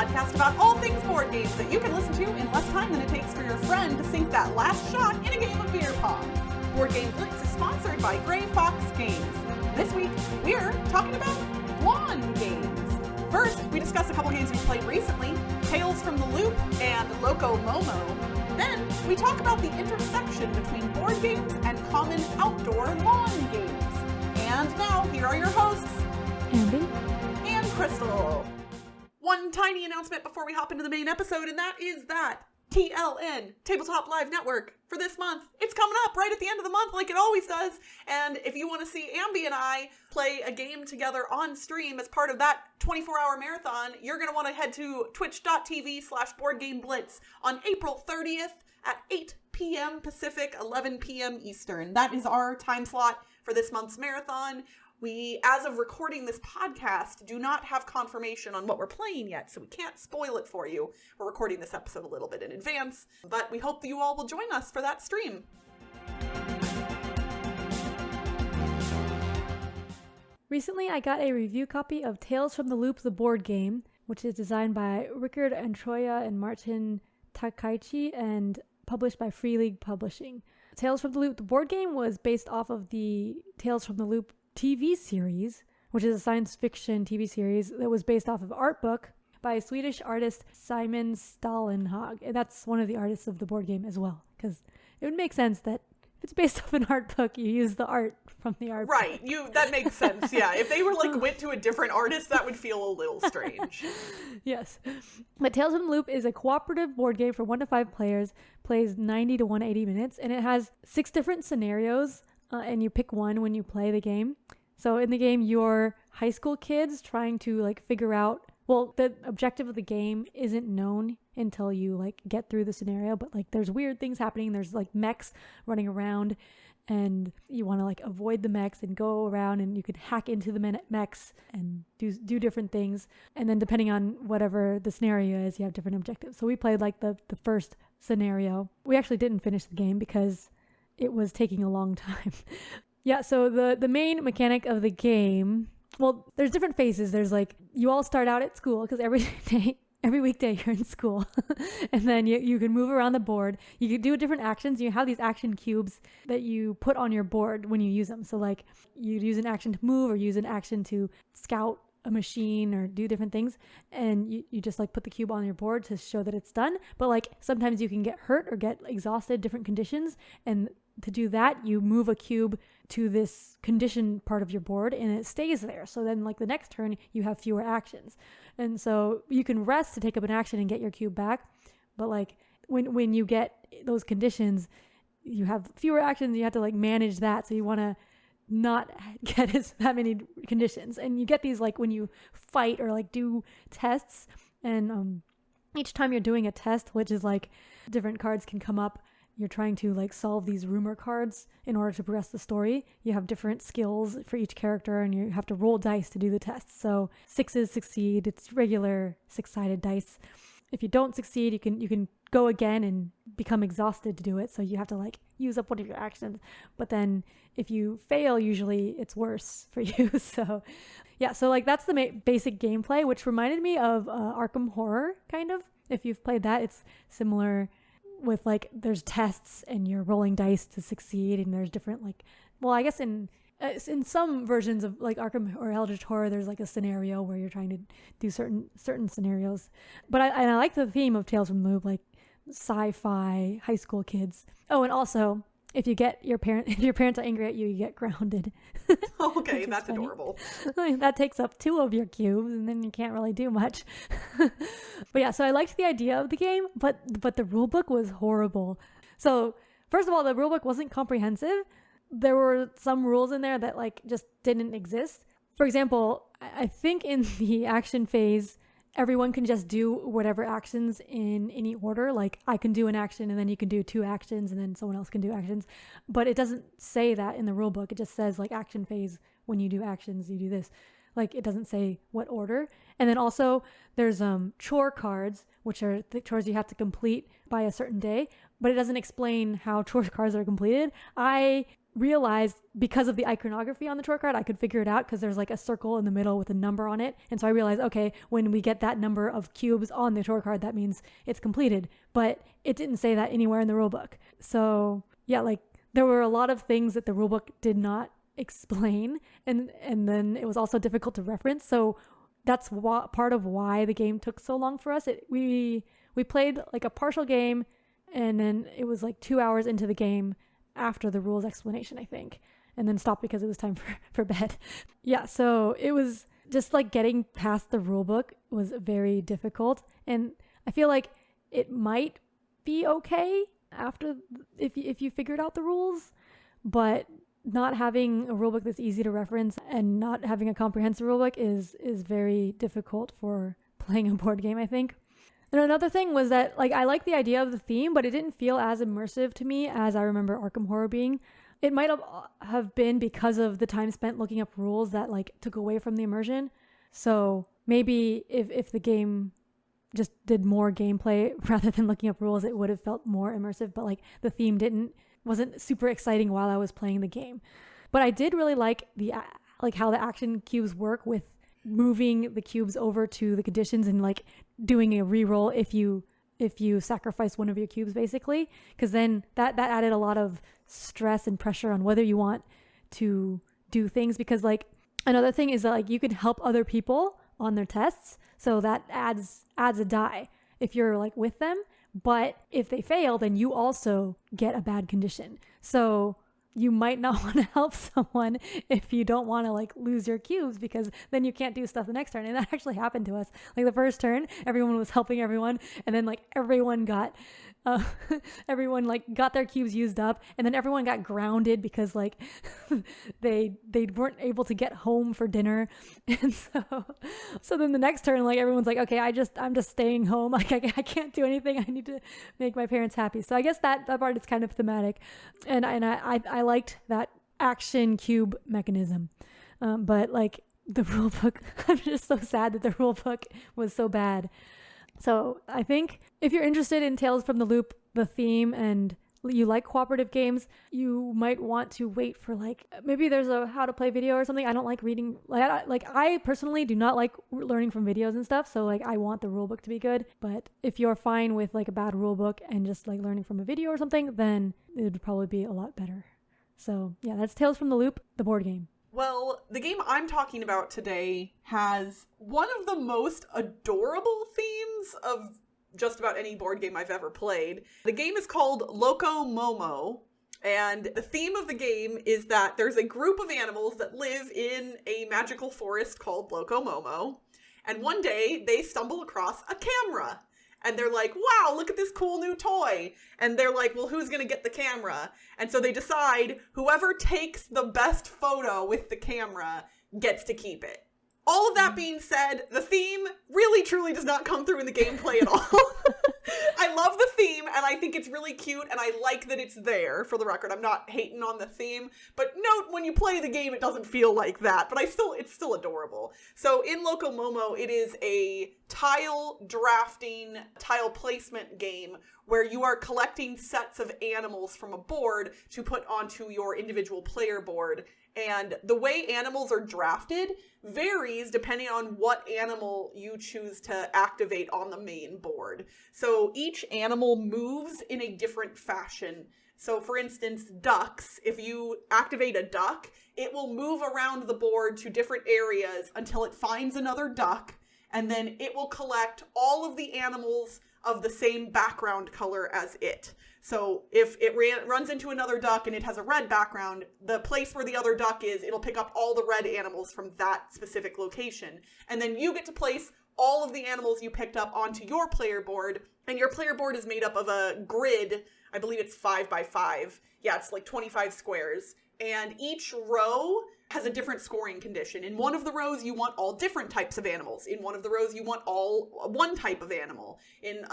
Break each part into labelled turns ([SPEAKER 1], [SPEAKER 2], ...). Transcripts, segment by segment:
[SPEAKER 1] podcast about all things board games that you can listen to in less time than it takes for your friend to sink that last shot in a game of beer pong. Board Game Blitz is sponsored by Gray Fox Games. This week, we're talking about lawn games. First, we discuss a couple games we've played recently, Tales from the Loop and Loco Momo. Then, we talk about the intersection between board games and common outdoor lawn games. And now, here are your hosts,
[SPEAKER 2] Ambie
[SPEAKER 1] and Crystal. One tiny announcement before we hop into the main episode, and that is that TLN, Tabletop Live Network, for this month. It's coming up right at the end of the month like it always does. And if you want to see Ambie and I play a game together on stream as part of that 24-hour marathon, you're going to want to head to twitch.tv/BoardGameBlitz on April 30th at 8 p.m. Pacific, 11 p.m. Eastern. That is our time slot for this month's marathon. We, as of recording this podcast, do not have confirmation on what we're playing yet, so we can't spoil it for you. We're recording this episode a little bit in advance, but we hope that you all will join us for that stream.
[SPEAKER 2] Recently, I got a review copy of Tales from the Loop, the board game, which is designed by Rickard Antroya and Martin Takaichi and published by Free League Publishing. Tales from the Loop, the board game, was based off of the Tales from the Loop TV series, which is a science fiction TV series that was based off of art book by Swedish artist Simon Stålenhag. And that's one of the artists of the board game as well, because it would make sense that if it's based off an art book, you use the art from the art book.
[SPEAKER 1] Right, that makes sense, yeah. If they were went to a different artist, that would feel a little strange.
[SPEAKER 2] Yes. But Tales from the Loop is a cooperative board game for 1 to 5 players, plays 90 to 180 minutes, and it has 6 different scenarios. And you pick one when you play the game. So in the game, you're high school kids trying to figure out, well, the objective of the game isn't known until you get through the scenario, but there's weird things happening. There's mechs running around and you want to avoid the mechs and go around, and you could hack into the mechs and do different things. And then depending on whatever the scenario is, you have different objectives. So we played the first scenario. We actually didn't finish the game because it was taking a long time. Yeah, so the main mechanic of the game, well, there's different phases. There's you all start out at school because every weekday you're in school. And then you can move around the board. You can do different actions. You have these action cubes that you put on your board when you use them. So you use an action to move or use an action to scout a machine or do different things, and you just put the cube on your board to show that it's done. But sometimes you can get hurt or get exhausted, different conditions, and to do that you move a cube to this condition part of your board and it stays there. So then the next turn you have fewer actions, and so you can rest to take up an action and get your cube back. But when you get those conditions, you have fewer actions. You have to manage that, so you want to not get that many conditions. And you get these when you fight or do tests, and each time you're doing a test, which is different cards can come up, you're trying to solve these rumor cards in order to progress the story. You have different skills for each character and you have to roll dice to do the tests. So 6s succeed. It's regular 6-sided dice. If you don't succeed, you can go again and become exhausted to do it. So you have to use up one of your actions. But then if you fail, usually it's worse for you. So yeah, so that's the basic gameplay, which reminded me of Arkham Horror, kind of. If you've played that, it's similar with there's tests and you're rolling dice to succeed, and there's different well, I guess in some versions of Arkham or Eldritch Horror, there's a scenario where you're trying to do certain scenarios. But I like the theme of Tales from the Loop, sci-fi, high school kids. Oh, and also if your parents are angry at you, you get grounded.
[SPEAKER 1] Okay, that's funny. Adorable.
[SPEAKER 2] That takes up 2 of your cubes, and then you can't really do much. But yeah, so I liked the idea of the game, but the rulebook was horrible. So first of all, the rulebook wasn't comprehensive. There were some rules in there that just didn't exist. For example, I think in the action phase, everyone can just do whatever actions in any order. I can do an action and then you can do 2 actions and then someone else can do actions. But it doesn't say that in the rule book. It just says action phase, when you do actions, you do this. It doesn't say what order. And then also there's chore cards, which are the chores you have to complete by a certain day, but it doesn't explain how chore cards are completed. I realized because of the iconography on the tour card, I could figure it out because there's like a circle in the middle with a number on it. And so I realized, okay, when we get that number of cubes on the tour card, that means it's completed. But it didn't say that anywhere in the rulebook. So yeah, like there were a lot of things that the rulebook did not explain. And then it was also difficult to reference. So that's part of why the game took so long for us. We played like a partial game, and then it was like 2 hours into the game after the rules explanation, I think, and then stopped because it was time for bed. Yeah, so it was just like getting past the rule book was very difficult, and I feel like it might be okay after if you figured out the rules, but not having a rulebook that's easy to reference and not having a comprehensive rulebook is very difficult for playing a board game, I think. And another thing was that, like, I like the idea of the theme, but it didn't feel as immersive to me as I remember Arkham Horror being. It might have been because of the time spent looking up rules that, like, took away from the immersion. So maybe if the game just did more gameplay rather than looking up rules, it would have felt more immersive. But, like, the theme wasn't super exciting while I was playing the game. But I did really like how the action cubes work with moving the cubes over to the conditions and like doing a reroll if you sacrifice one of your cubes, basically, because then that added a lot of stress and pressure on whether you want to do things, because like another thing is that like you can help other people on their tests, so that adds a die if you're like with them, but if they fail then you also get a bad condition. So you might not want to help someone if you don't want to like lose your cubes, because then you can't do stuff the next turn. And that actually happened to us. Like the first turn, everyone was helping everyone, and then like everyone got their cubes used up, and then everyone got grounded because like they weren't able to get home for dinner. And so then the next turn, like everyone's like, okay, I'm just staying home. Like I can't do anything. I need to make my parents happy. So I guess that part is kind of thematic, and I liked that action cube mechanism, but like the rule book, I'm just so sad that the rule book was so bad. So I think if you're interested in Tales from the Loop, the theme, and you like cooperative games, you might want to wait for like, maybe there's a how to play video or something. I don't like reading, I personally do not like learning from videos and stuff. So like I want the rulebook to be good, but if you're fine with like a bad rulebook and just like learning from a video or something, then it would probably be a lot better. So yeah, that's Tales from the Loop, the board game.
[SPEAKER 1] Well, the game I'm talking about today has one of the most adorable themes of just about any board game I've ever played. The game is called Loco Momo, and the theme of the game is that there's a group of animals that live in a magical forest called Loco Momo, and one day they stumble across a camera. And they're like, wow, look at this cool new toy. And they're like, well, who's going to get the camera? And so they decide whoever takes the best photo with the camera gets to keep it. All of that being said, the theme really truly does not come through in the gameplay at all. I love the theme, and I think it's really cute, and I like that it's there, for the record. I'm not hating on the theme, but note, when you play the game, it doesn't feel like that, but it's still adorable. So in Loco Momo, it is a tile drafting, tile placement game where you are collecting sets of animals from a board to put onto your individual player board. And the way animals are drafted varies depending on what animal you choose to activate on the main board. So each animal moves in a different fashion. So for instance, ducks, if you activate a duck, it will move around the board to different areas until it finds another duck, and then it will collect all of the animals of the same background color as it. So if it runs into another duck and it has a red background, the place where the other duck is, it'll pick up all the red animals from that specific location. And then you get to place all of the animals you picked up onto your player board. And your player board is made up of a grid. I believe it's 5 by 5. Yeah, it's like 25 squares. And each row has a different scoring condition. In one of the rows, you want all different types of animals. In one of the rows, you want all one type of animal. In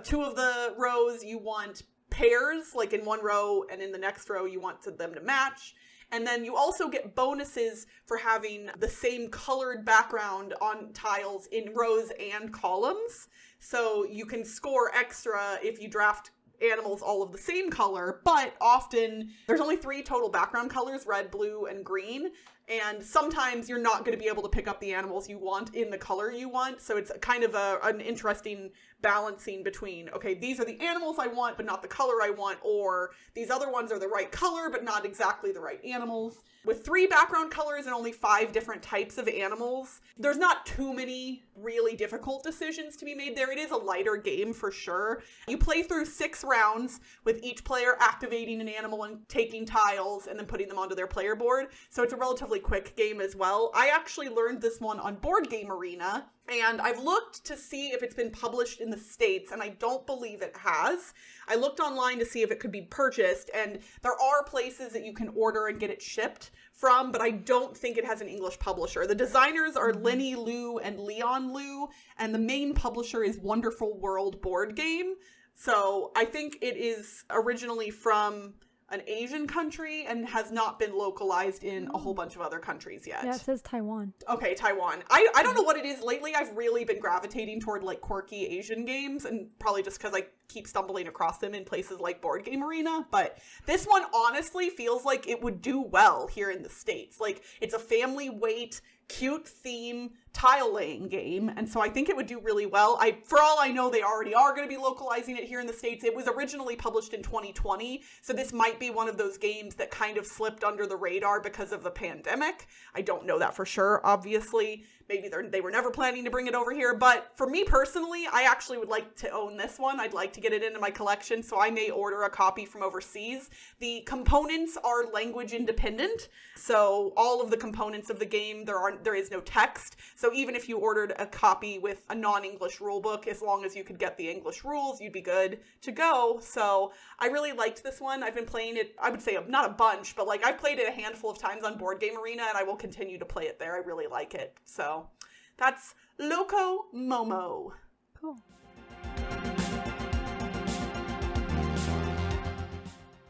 [SPEAKER 1] two of the rows, you want pairs, like in one row, and in the next row, you want them to match. And then you also get bonuses for having the same colored background on tiles in rows and columns. So you can score extra if you draft animals all of the same color, but often there's only 3 total background colors, red, blue, and green. And sometimes you're not going to be able to pick up the animals you want in the color you want. So it's kind of an interesting balancing between, okay, these are the animals I want, but not the color I want, or these other ones are the right color, but not exactly the right animals. With 3 background colors and only 5 different types of animals, there's not too many really difficult decisions to be made there. It is a lighter game for sure. You play through 6 rounds with each player activating an animal and taking tiles and then putting them onto their player board. So it's a relatively quick game as well. I actually learned this one on Board Game Arena, and I've looked to see if it's been published in the States, and I don't believe it has. I looked online to see if it could be purchased, and there are places that you can order and get it shipped from, but I don't think it has an English publisher. The designers are Lenny Liu and Leon Liu, and the main publisher is Wonderful World Board Game. So I think it is originally from an Asian country and has not been localized in a whole bunch of other countries yet.
[SPEAKER 2] Yeah, it says Taiwan.
[SPEAKER 1] Okay, Taiwan. I don't know what it is. Lately, I've really been gravitating toward like quirky Asian games, and probably just because I keep stumbling across them in places like Board Game Arena. But this one honestly feels like it would do well here in the States. Like, it's a family weight, cute theme tile laying game, and so I think it would do really well. For all I know, they already are going to be localizing it here in the States. It was originally published in 2020, so this might be one of those games that kind of slipped under the radar because of the pandemic. I don't know that for sure, obviously. Maybe they were never planning to bring it over here, but for me personally, I actually would like to own this one. I'd like to get it into my collection, so I may order a copy from overseas. The components are language independent, so all of the components of the game, there is no text. So even if you ordered a copy with a non-English rule book, as long as you could get the English rules, you'd be good to go. So I really liked this one. I've been playing it, I would say not a bunch, but like I've played it a handful of times on Board Game Arena, and I will continue to play it there. I really like it. So that's Loco Momo.
[SPEAKER 2] Cool.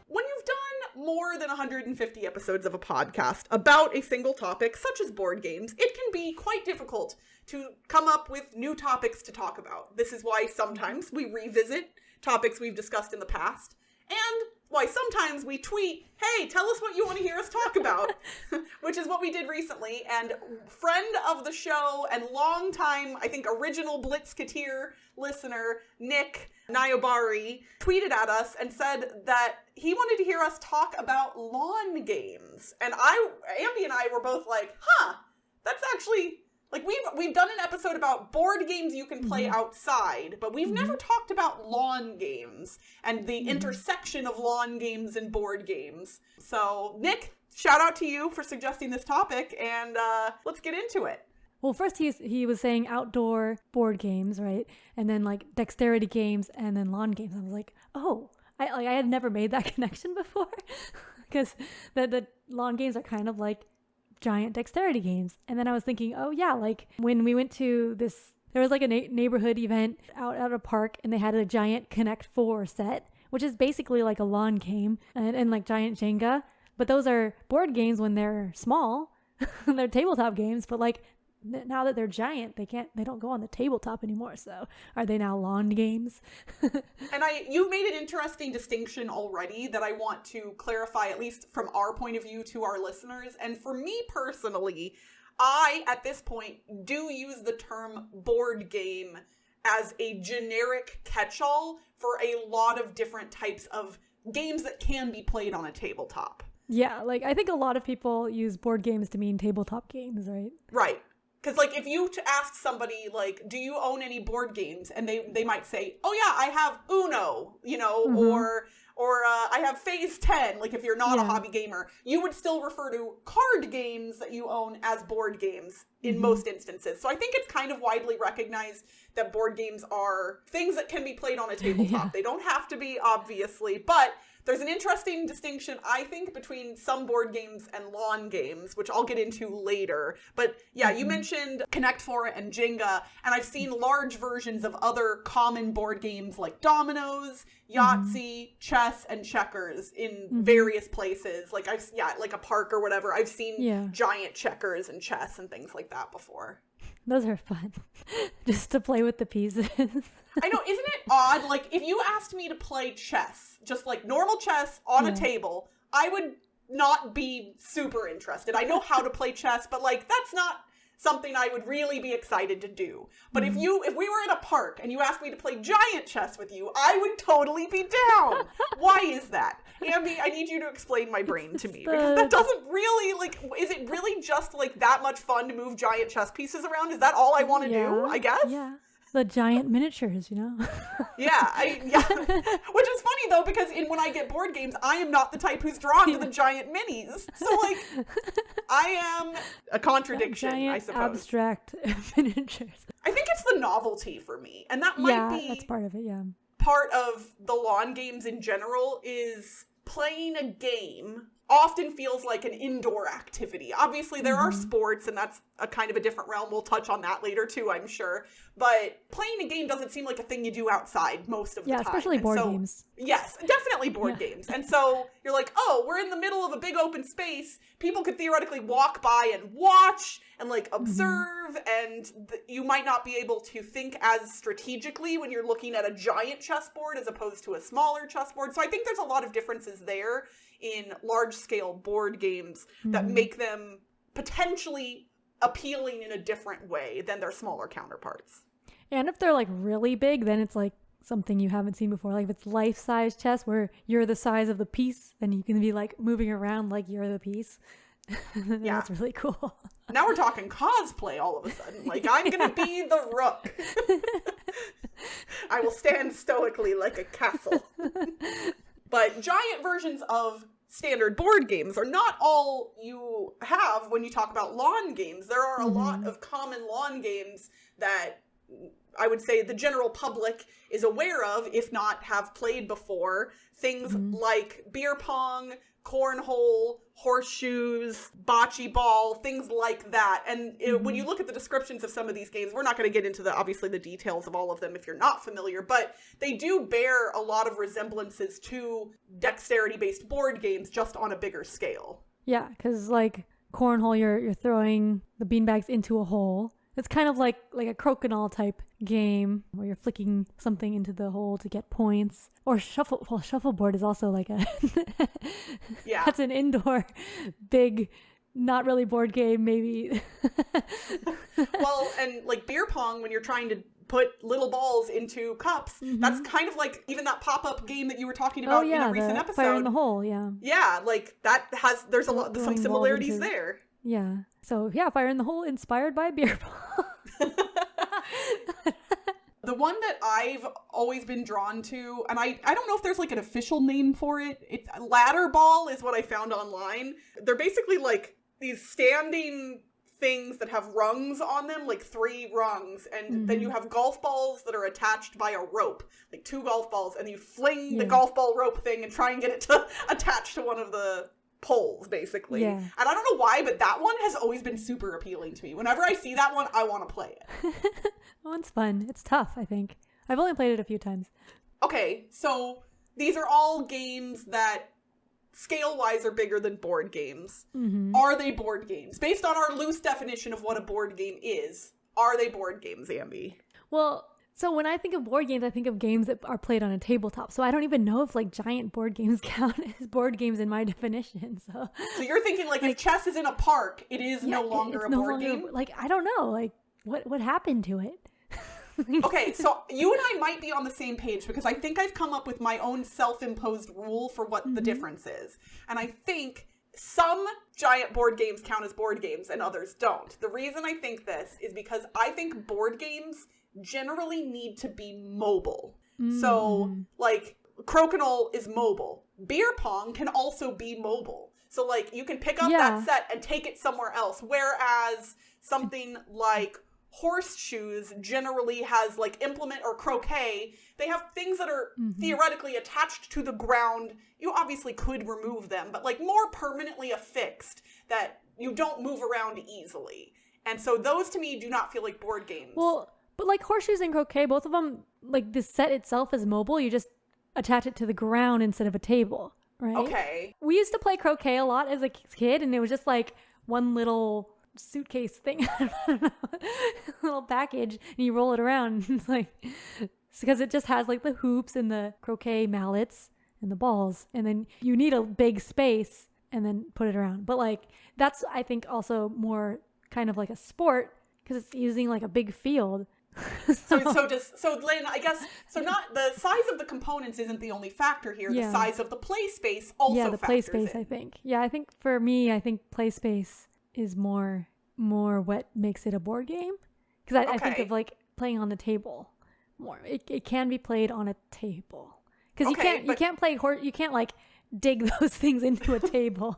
[SPEAKER 1] When you've done more than 150 episodes of a podcast about a single topic, such as board games, it can be quite difficult to come up with new topics to talk about. This is why sometimes we revisit topics we've discussed in the past, and why sometimes we tweet, hey, tell us what you want to hear us talk about, which is what we did recently. And friend of the show and longtime, I think, original Blitzketeer listener, Nick Nyobari, tweeted at us and said that he wanted to hear us talk about lawn games. And Ambie and I were both like, that's actually... Like, we've done an episode about board games you can play outside, but we've never talked about lawn games and the intersection of lawn games and board games. So, Nick, shout out to you for suggesting this topic, and let's get into it.
[SPEAKER 2] Well, first he was saying outdoor board games, right? And then, like, dexterity games and then lawn games. I was like, oh, I had never made that connection before, because the lawn games are kind of like giant dexterity games. And then I was thinking, oh yeah, like when we went to this, there was like a neighborhood event out at a park, and they had a giant Connect 4 set, which is basically like a lawn game, and like giant Jenga. But those are board games when they're small. They're tabletop games, but like now that they're giant, they don't go on the tabletop anymore. So are they now lawn games?
[SPEAKER 1] And you made an interesting distinction already that I want to clarify, at least from our point of view, to our listeners. And for me personally, I, at this point, do use the term board game as a generic catch-all for a lot of different types of games that can be played on a tabletop.
[SPEAKER 2] Yeah, like I think a lot of people use board games to mean tabletop games, right?
[SPEAKER 1] Right. Because, like, if you ask somebody, like, do you own any board games? And they might say, oh, yeah, I have Uno, you know, or I have Phase 10, like, if you're not a hobby gamer. You would still refer to card games that you own as board games in most instances. So I think it's kind of widely recognized that board games are things that can be played on a tabletop. They don't have to be, obviously, but there's an interesting distinction, I think, between some board games and lawn games, which I'll get into later. But yeah, you mentioned Connect 4 and Jenga, and I've seen large versions of other common board games like dominoes, Yahtzee, chess, and checkers in various places. Like like a park or whatever. I've seen giant checkers and chess and things like that before.
[SPEAKER 2] Those are fun. Just to play with the pieces.
[SPEAKER 1] I know, isn't it odd? Like, if you asked me to play chess, just like normal chess on a table, I would not be super interested. I know how to play chess, but like, that's not something I would really be excited to do. But if we were in a park and you asked me to play giant chess with you, I would totally be down. Why is that? Ambie, I need you to explain my brain to me, because that doesn't really, like, is it really just like that much fun to move giant chess pieces around? Is that all I want to do, I guess?
[SPEAKER 2] Yeah. The giant miniatures, you know?
[SPEAKER 1] Yeah. Which is funny, though, because when I get board games, I am not the type who's drawn to the giant minis. So, like, I am a contradiction,
[SPEAKER 2] giant
[SPEAKER 1] I suppose.
[SPEAKER 2] Abstract miniatures.
[SPEAKER 1] I think it's the novelty for me. And that might be...
[SPEAKER 2] that's part of it,
[SPEAKER 1] part of the lawn games in general is playing a game often feels like an indoor activity. Obviously, there are sports, and that's a kind of a different realm. We'll touch on that later, too, I'm sure. But playing a game doesn't seem like a thing you do outside most of the time.
[SPEAKER 2] Yeah, especially board games.
[SPEAKER 1] Yes, definitely board games. And so you're like, oh, we're in the middle of a big open space. People could theoretically walk by and watch and, like, observe, and you might not be able to think as strategically when you're looking at a giant chessboard as opposed to a smaller chessboard. So I think there's a lot of differences there in large-scale board games that make them potentially appealing in a different way than their smaller counterparts.
[SPEAKER 2] And if they're like really big, then it's like something you haven't seen before. Like if it's life-size chess where you're the size of the piece and you can be like moving around like you're the piece. That's really cool.
[SPEAKER 1] Now we're talking cosplay all of a sudden. Like, I'm gonna be the rook. I will stand stoically like a castle. But giant versions of standard board games are not all you have when you talk about lawn games. There are a lot of common lawn games that I would say the general public is aware of, if not have played before. Things like beer pong, cornhole, horseshoes, bocce ball, things like that. And when you look at the descriptions of some of these games, we're not going to get into obviously the details of all of them if you're not familiar, but they do bear a lot of resemblances to dexterity-based board games, just on a bigger scale.
[SPEAKER 2] Yeah, because like cornhole, you're throwing the beanbags into a hole. It's kind of like a Crokinole type game where you're flicking something into the hole to get points. Or shuffleboard is also like a that's an indoor big, not really board game maybe.
[SPEAKER 1] Well, and like beer pong, when you're trying to put little balls into cups, that's kind of like even that pop-up game that you were talking about in a recent episode.
[SPEAKER 2] Fire in the hole,
[SPEAKER 1] yeah, like there's some similarities there.
[SPEAKER 2] Yeah. So yeah, Fire in the Hole inspired by beer pong.
[SPEAKER 1] The one that I've always been drawn to, and I don't know if there's like an official name for it. It's Ladderball is what I found online. They're basically like these standing things that have rungs on them, like 3 rungs, and then you have golf balls that are attached by a rope, like 2 golf balls, and you fling the golf ball rope thing and try and get it to attach to one of the poles, basically. And I don't know why, but that one has always been super appealing to me. Whenever I see that one, I want to play it.
[SPEAKER 2] That one's fun. It's tough, I think. I've only played it a few times. Okay,
[SPEAKER 1] so these are all games that scale-wise are bigger than board games. Are they board games? Based on our loose definition of what a board game is, are they board games, Ambie?
[SPEAKER 2] Well, so when I think of board games, I think of games that are played on a tabletop. So I don't even know if like giant board games count as board games in my definition. So
[SPEAKER 1] you're thinking like if chess is in a park, it is no longer a board game?
[SPEAKER 2] Like, I don't know. Like what happened to it?
[SPEAKER 1] Okay, so you and I might be on the same page because I think I've come up with my own self-imposed rule for what the difference is. And I think some giant board games count as board games and others don't. The reason I think this is because I think board games generally need to be mobile. So, like, Crokinole is mobile. Beer pong can also be mobile. So, like, you can pick up that set and take it somewhere else. Whereas something like Horseshoes generally has, like, implement or croquet. They have things that are theoretically attached to the ground. You obviously could remove them, but, like, more permanently affixed that you don't move around easily. And so those, to me, do not feel like board games.
[SPEAKER 2] Well, but like Horseshoes and Croquet, both of them, like the set itself is mobile. You just attach it to the ground instead of a table, right?
[SPEAKER 1] Okay.
[SPEAKER 2] We used to play Croquet a lot as a kid, and it was just like one little suitcase thing. I don't know. Little package, and you roll it around. It's like, because it just has like the hoops and the croquet mallets and the balls, and then you need a big space and then put it around. But like, that's, I think, also more kind of like a sport because it's using like a big field.
[SPEAKER 1] So Lynn, I guess, so not the size of the components isn't the only factor here.
[SPEAKER 2] Yeah.
[SPEAKER 1] The size of the play space also
[SPEAKER 2] the play
[SPEAKER 1] factors
[SPEAKER 2] space,
[SPEAKER 1] in.
[SPEAKER 2] I think. Yeah, I think for me, I think play space is more what makes it a board game. Because I think of like playing on the table more. It can be played on a table. Because you can't play you can't like dig those things into a table.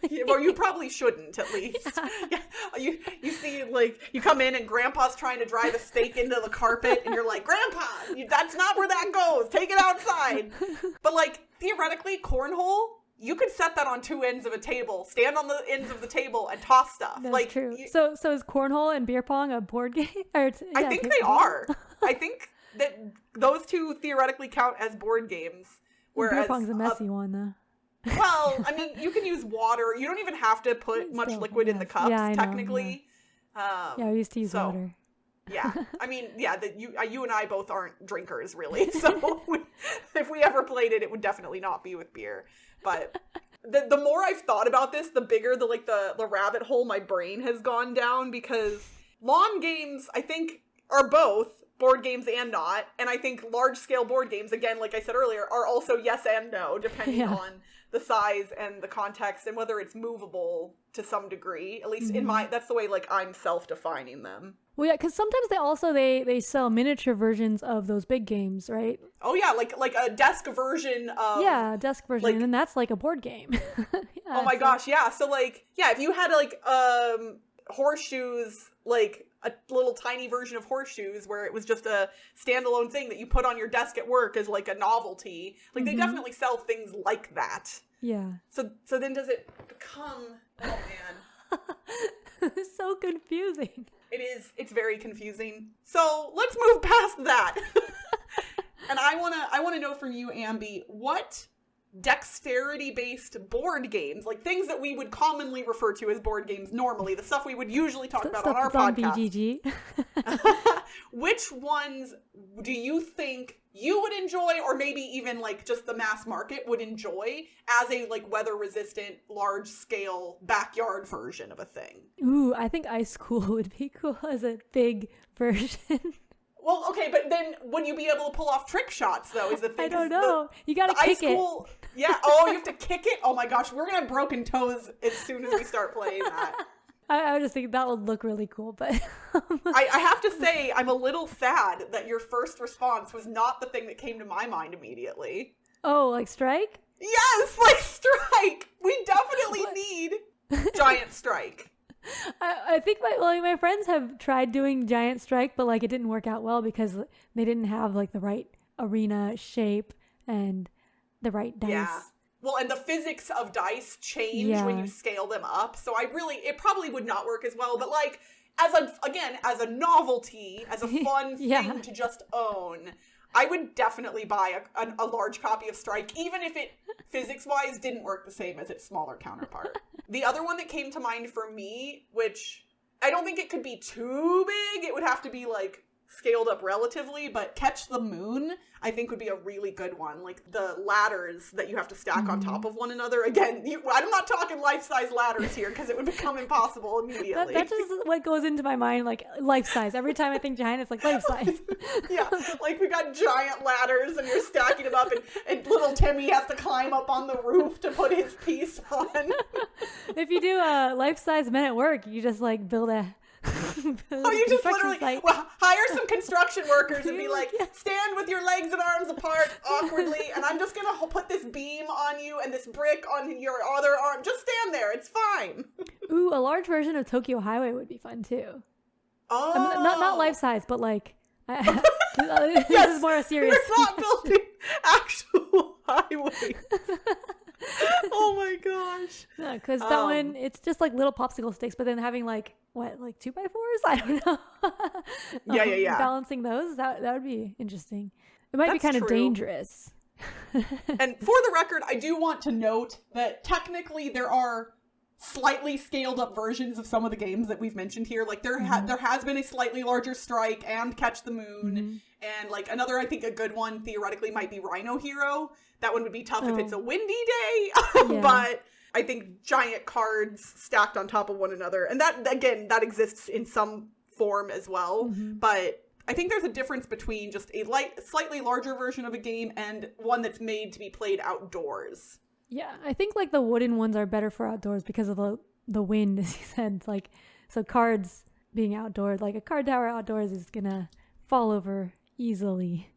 [SPEAKER 1] Yeah, well, you probably shouldn't, at least. Yeah. You see, like, you come in and Grandpa's trying to drive a stake into the carpet, and you're like, Grandpa, that's not where that goes. Take it outside. But, like, theoretically, Cornhole, you could set that on two ends of a table, stand on the ends of the table, and toss stuff.
[SPEAKER 2] That's
[SPEAKER 1] like,
[SPEAKER 2] true. So is Cornhole and beer pong a board game?
[SPEAKER 1] I think they are. I think that those two theoretically count as board games. Whereas,
[SPEAKER 2] beer pong's a messy one, though.
[SPEAKER 1] Well, I mean, you can use water. You don't even have to put much liquid in the cups, technically.
[SPEAKER 2] I used to use water.
[SPEAKER 1] Yeah. I mean, yeah, you and I both aren't drinkers, really. So if we ever played it, it would definitely not be with beer. But the more I've thought about this, the bigger the rabbit hole my brain has gone down, because lawn games, I think, are both board games and not. And I think large-scale board games, again, like I said earlier, are also yes and no, depending on the size and the context and whether it's movable to some degree. At least that's the way, like, I'm self-defining them.
[SPEAKER 2] Well, yeah, because sometimes they sell miniature versions of those big games, right?
[SPEAKER 1] Oh, yeah, like a desk version of...
[SPEAKER 2] Yeah, a desk version, like, and that's like a board game.
[SPEAKER 1] Oh my gosh, yeah. So, like, yeah, if you had, like, Horseshoes, like, a little tiny version of Horseshoes where it was just a standalone thing that you put on your desk at work as, like, a novelty. Like, they definitely sell things like that.
[SPEAKER 2] Yeah.
[SPEAKER 1] So then does it become... Oh, man.
[SPEAKER 2] It's so confusing.
[SPEAKER 1] It is. It's very confusing. So let's move past that. And I wanna know from you, Ambie, what dexterity-based board games, like things that we would commonly refer to as board games normally, the stuff we would usually talk about on our podcast.
[SPEAKER 2] BGG.
[SPEAKER 1] Which ones do you think you would enjoy, or maybe even like just the mass market would enjoy as a like weather-resistant, large-scale backyard version of a thing?
[SPEAKER 2] Ooh, I think ICECOOL would be cool as a big version.
[SPEAKER 1] Well, okay, but then would you be able to pull off trick shots, though, is the thing.
[SPEAKER 2] I don't know. You gotta kick it.
[SPEAKER 1] Yeah, oh, you have to kick it? Oh my gosh, we're gonna have broken toes as soon as we start playing that.
[SPEAKER 2] I just think that would look really cool, but...
[SPEAKER 1] I have to say, I'm a little sad that your first response was not the thing that came to my mind immediately.
[SPEAKER 2] Oh, like strike?
[SPEAKER 1] Yes, like strike! We definitely need giant strike.
[SPEAKER 2] I think my friends have tried doing giant strike, but like it didn't work out well because they didn't have like the right arena shape and the right dice.
[SPEAKER 1] Yeah. Well, and the physics of dice change when you scale them up. So it probably would not work as well. But like, as a novelty, as a fun thing to just own, I would definitely buy a large copy of Strike, even if it physics-wise didn't work the same as its smaller counterpart. The other one that came to mind for me, which I don't think it could be too big, it would have to be like scaled up relatively, but Catch the Moon I think would be a really good one. Like the ladders that you have to stack on top of one another. Again, I'm not talking life-size ladders here because it would become impossible immediately.
[SPEAKER 2] That's just what goes into my mind, like life-size. Every time I think giant, it's like life-size.
[SPEAKER 1] Yeah, like we got giant ladders and you're stacking them up and little Timmy has to climb up on the roof to put his piece on.
[SPEAKER 2] If you do a life-size Men at Work, you just like build a...
[SPEAKER 1] you just literally hire some construction workers and be like, stand with your legs and arms apart awkwardly, and I'm just gonna put this beam on you and this brick on your other arm. Just stand there, it's fine.
[SPEAKER 2] Ooh, a large version of Tokyo Highway would be fun too.
[SPEAKER 1] Oh,
[SPEAKER 2] I mean, not life size, but like this is more a serious.
[SPEAKER 1] We're not building actual highways. Oh my gosh.
[SPEAKER 2] No, because that one, it's just like little popsicle sticks, but then having like 2x4s? I don't know.
[SPEAKER 1] Yeah.
[SPEAKER 2] Balancing those, that would be interesting. It might be kind of dangerous.
[SPEAKER 1] And for the record, I do want to note that technically there are slightly scaled up versions of some of the games that we've mentioned here. Like there has been a slightly larger Strike and Catch the Moon, and like another, I think a good one theoretically might be Rhino Hero. That one would be tough if it's a windy day, but I think giant cards stacked on top of one another, and that again, that exists in some form as well. But I think there's a difference between just a slightly larger version of a game and one that's made to be played outdoors.
[SPEAKER 2] Yeah, I think like the wooden ones are better for outdoors because of the wind, as you said. Like, so cards being outdoors, like a card tower outdoors is gonna fall over easily.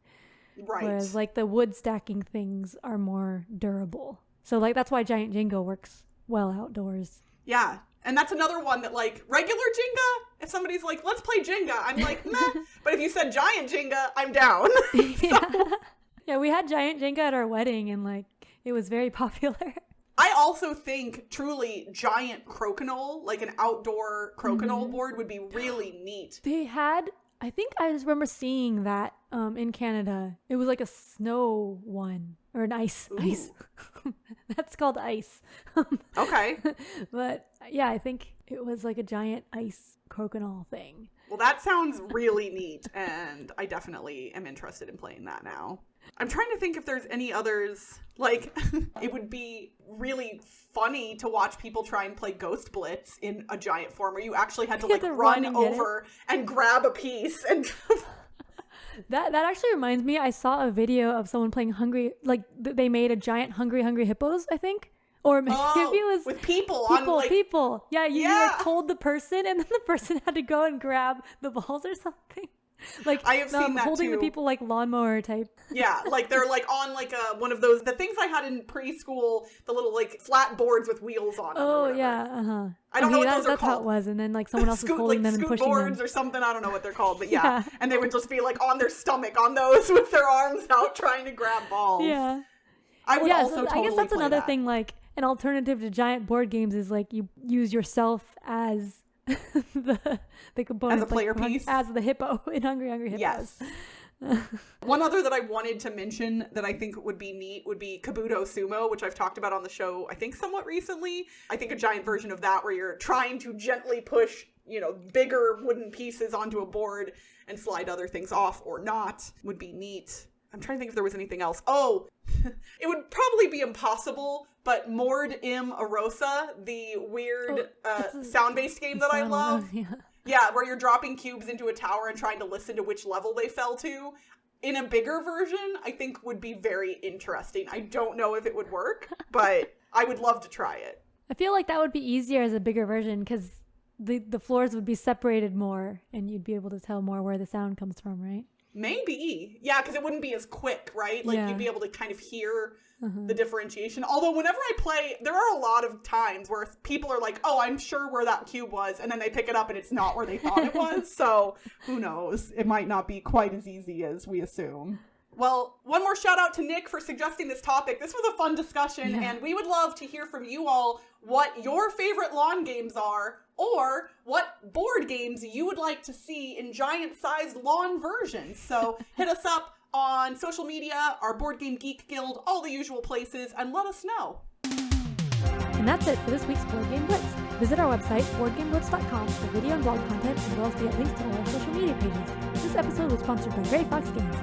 [SPEAKER 1] Right.
[SPEAKER 2] Whereas like the wood stacking things are more durable. So like that's why giant Jenga works well outdoors. Yeah.
[SPEAKER 1] And that's another one that, like, regular Jenga, if somebody's like, let's play Jenga, I'm like, meh. But if you said giant Jenga, I'm down.
[SPEAKER 2] Yeah, we had giant Jenga at our wedding, and, like, it was very popular.
[SPEAKER 1] I also think, truly, giant Crokinole, like an outdoor Crokinole board, would be really neat.
[SPEAKER 2] They had, I think I just remember seeing that in Canada. It was like a snow one, or an ice. That's called ice.
[SPEAKER 1] Okay.
[SPEAKER 2] But yeah, I think it was like a giant ice Crokinole thing.
[SPEAKER 1] Well, that sounds really neat, and I definitely am interested in playing that now. I'm trying to think if there's any others. Like, it would be really funny to watch people try and play Ghost Blitz in a giant form where you actually had to like run over and grab a piece and
[SPEAKER 2] That actually reminds me, I saw a video of someone playing Hungry, like they made a giant Hungry Hippos, I think. Or maybe it was
[SPEAKER 1] with people.
[SPEAKER 2] Yeah, you like hold the person and then the person had to go and grab the balls or something. Like
[SPEAKER 1] I have seen that
[SPEAKER 2] holding
[SPEAKER 1] too.
[SPEAKER 2] the people like lawnmower type.
[SPEAKER 1] Yeah, like they're like on like one of those, the things I had in preschool, the little like flat boards with wheels on them.
[SPEAKER 2] Oh yeah,
[SPEAKER 1] I don't know what those are
[SPEAKER 2] that's
[SPEAKER 1] called.
[SPEAKER 2] How it was, and then like someone else was holding them and pushing
[SPEAKER 1] boards
[SPEAKER 2] them.
[SPEAKER 1] or something. I don't know what they're called, but yeah. And they would just be like on their stomach on those with their arms out trying to grab balls.
[SPEAKER 2] Yeah,
[SPEAKER 1] I would also totally
[SPEAKER 2] I guess that's
[SPEAKER 1] play
[SPEAKER 2] another
[SPEAKER 1] that.
[SPEAKER 2] thing. Like an alternative to giant board games is like you use yourself as the component,
[SPEAKER 1] as a player piece,
[SPEAKER 2] as the hippo in Hungry Hippos.
[SPEAKER 1] Yes. One other that I wanted to mention that I think would be neat would be Kabuto Sumo, which I've talked about on the show, I think somewhat recently. I think a giant version of that where you're trying to gently push, bigger wooden pieces onto a board and slide other things off or not would be neat. I'm trying to think if there was anything else. Oh, it would probably be impossible, but Mord Im Arosa, the weird sound-based game that I love. Yeah, where you're dropping cubes into a tower and trying to listen to which level they fell to. In a bigger version, I think would be very interesting. I don't know if it would work, but I would love to try it.
[SPEAKER 2] I feel like that would be easier as a bigger version because the floors would be separated more and you'd be able to tell more where the sound comes from, right?
[SPEAKER 1] Maybe. Yeah, because it wouldn't be as quick, right? Like you'd be able to kind of hear the differentiation. Although whenever I play, there are a lot of times where people are like, oh, I'm sure where that cube was. And then they pick it up and it's not where they thought it was. So who knows? It might not be quite as easy as we assume. Well, one more shout out to Nick for suggesting this topic. This was a fun discussion, and we would love to hear from you all what your favorite lawn games are, or what board games you would like to see in giant-sized lawn versions. So hit us up on social media, our Board Game Geek Guild, all the usual places, and let us know.
[SPEAKER 2] And that's it for this week's Board Game Blitz. Visit our website, boardgameblitz.com, for video and blog content, as well as to get links to all our social media pages. This episode was sponsored by Gray Fox Games.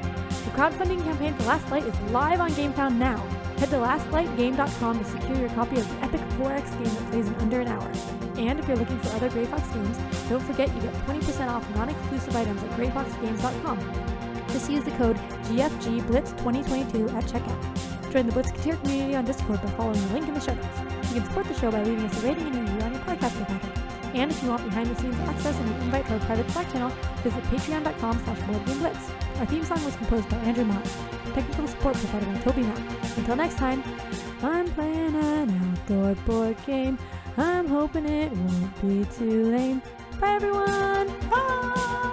[SPEAKER 2] The crowdfunding campaign for Last Light is live on GameFound now. Head to lastlightgame.com to secure your copy of the epic 4X game that plays in under an hour. And if you're looking for other Gray Fox games, don't forget you get 20% off non-exclusive items at grayfoxgames.com. Just use the code GFGBLITZ2022 at checkout. Join the Blitzketeer community on Discord by following the link in the show notes. You can support the show by leaving us a rating and review on your podcast provider. And if you want behind-the-scenes access and an invite to our private Slack channel, visit patreon.com/boardgameblitz. Our theme song was composed by Andrew Mott. Technical support provided by Toby Matt. Until next time, I'm playing an outdoor board game. I'm hoping it won't be too lame. Bye, everyone!
[SPEAKER 1] Bye!